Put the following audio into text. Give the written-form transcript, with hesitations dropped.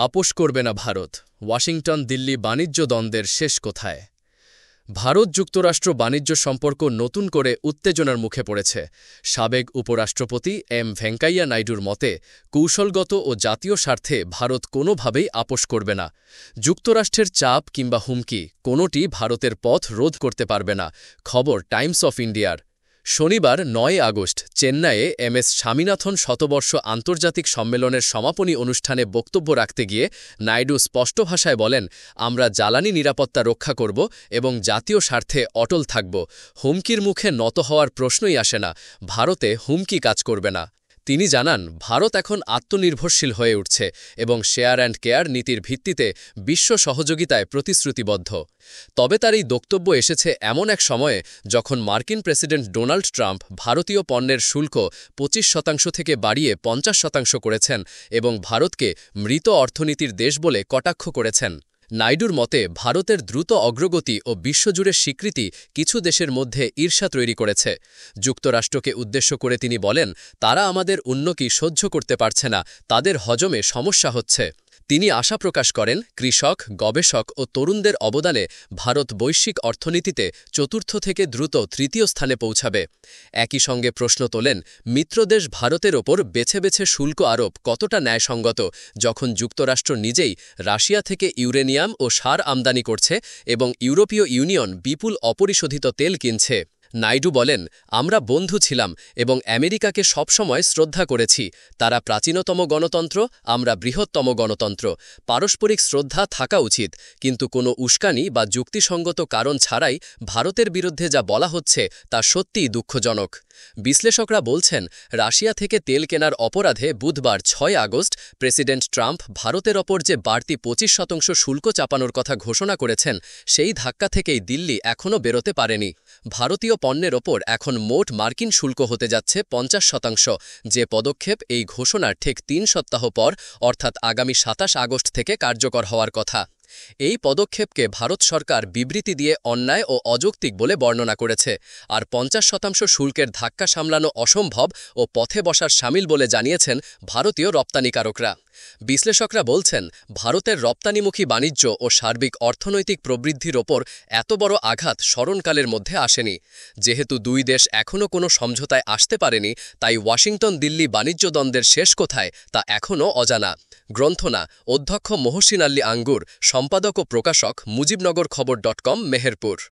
আপোস করবে না ভারত। ওয়াশিংটন দিল্লি বাণিজ্য দ্বন্দ্বের শেষ কোথায়? ভারত যুক্তরাষ্ট্র বাণিজ্য সম্পর্ক নতুন করে উত্তেজনার মুখে পড়েছে। সাবেক উপরাষ্ট্রপতি ভেঙ্কাইয়া নাইডুর মতে কৌশলগত ও জাতীয় স্বার্থে ভারত কোনোভাবেই আপোস করবে না। যুক্তরাষ্ট্রের চাপ কিংবা হুমকি কোনোটি ভারতের পথ রোধ করতে পারবে না। খবর টাইমস অফ ইন্ডিয়ার। শনিবার ৯ আগস্ট চেন্নাইয়ে এমএস স্বামীনাথন শতবর্ষ আন্তর্জাতিক সম্মেলনের সমাপনী অনুষ্ঠানে বক্তব্য রাখতে গিয়ে নাইডু স্পষ্ট ভাষায় বলেন, আমরা জ্বালানি নিরাপত্তা রক্ষা করব এবং জাতীয় স্বার্থে অটল থাকব। হুমকির মুখে নত হওয়ার প্রশ্নই আসে না। ভারতে হুমকি কাজ করবে না। তিনি জানান, ভারত এখন আত্মনির্ভরশীল হয়ে উঠছে এবং শেয়ার অ্যান্ড কেয়ার নীতির ভিত্তিতে বিশ্ব সহযোগিতায় প্রতিশ্রুতিবদ্ধ। তবে তার এই বক্তব্য এসেছে এমন এক সময়ে যখন মার্কিন প্রেসিডেন্ট ডোনাল্ড ট্রাম্প ভারতীয় পণ্যের শুল্ক ২৫% থেকে বাড়িয়ে ৫০% করেছেন এবং ভারতকে মৃত অর্থনীতির দেশ বলে কটাক্ষ করেছেন। নাইডুর মতে ভারতের দ্রুত অগ্রগতি ও বিশ্বজুড়ে স্বীকৃতি কিছু দেশের মধ্যে ঈর্ষা তৈরি করেছে। যুক্তরাষ্ট্রকে উদ্দেশ্য করে তিনি বলেন, তারা আমাদের উন্নতি সহ্য করতে পারছে না, তাদের হজমে সমস্যা হচ্ছে। তিনি আশা প্রকাশ করেন, কৃষক, গবেষক ও তরুণদের অবদানে ভারত বৈশ্বিক অর্থনীতিতে চতুর্থ থেকে দ্রুত তৃতীয় স্থানে পৌঁছাবে। একই সঙ্গে প্রশ্ন তোলেন, মিত্রদেশ ভারতের ওপর বেছে বেছে শুল্ক আরোপ কতটা ন্যায়সঙ্গত, যখন যুক্তরাষ্ট্র নিজেই রাশিয়া থেকে ইউরেনিয়াম ও সার আমদানি করছে এবং ইউরোপীয় ইউনিয়ন বিপুল অপরিশোধিত তেল কিনছে। নাইডু বলেন, আমরা বন্ধু ছিলাম এবং আমেরিকাকে সবসময় শ্রদ্ধা করেছি। তারা প্রাচীনতম গণতন্ত্র, আমরা বৃহত্তম গণতন্ত্র। পারস্পরিক শ্রদ্ধা থাকা উচিত, কিন্তু কোনো উস্কানি বা যুক্তিসঙ্গত কারণ ছাড়াই ভারতের বিরুদ্ধে যা বলা হচ্ছে তা সত্যিই দুঃখজনক। বিশ্লেষকরা বলছেন, রাশিয়া থেকে তেল কেনার অপরাধে বুধবার ৬ আগস্ট প্রেসিডেন্ট ট্রাম্প ভারতের ওপর যে বাড়তি ২৫% শুল্ক চাপানোর কথা ঘোষণা করেছেন, সেই ধাক্কা থেকেই দিল্লি এখনও বেরোতে পারেনি। ভারতীয় পণ্যের ওপর এখন মোট মার্কিন শুল্ক হতে যাচ্ছে ৫০%, যে পদক্ষেপ এই ঘোষণার ঠিক ৩ সপ্তাহ পর অর্থাৎ আগামী ২৭ আগস্ট থেকে কার্যকর হওয়ার কথা। এই পদক্ষেপকে ভারত সরকার বিবৃতি দিয়ে অন্যায় ও অযৌক্তিক বলে বর্ণনা করেছে, আর ৫০% শুল্কের ধাক্কা সামলানো অসম্ভব ও পথে বসার শামিল বলে জানিয়েছেন ভারতীয় রপ্তানিকারকরা। বিশ্লেষকরা বলছেন, ভারতের রপ্তানিমুখী বাণিজ্য ও সার্বিক অর্থনৈতিক প্রবৃদ্ধির ওপর এত বড় আঘাত স্মরণকালের মধ্যে আসেনি। যেহেতু দুই দেশ এখনও কোনো সমঝোতায় আসতে পারেনি, তাই ওয়াশিংটন দিল্লি বাণিজ্য দ্বন্দ্বের শেষ কোথায় তা এখনও অজানা। গ্রন্থনা অধ্যক্ষ মহসিন আলী আঙ্গুর, সম্পাদক ও প্রকাশক মুজিবনগর খবর.com, মেহেরপুর।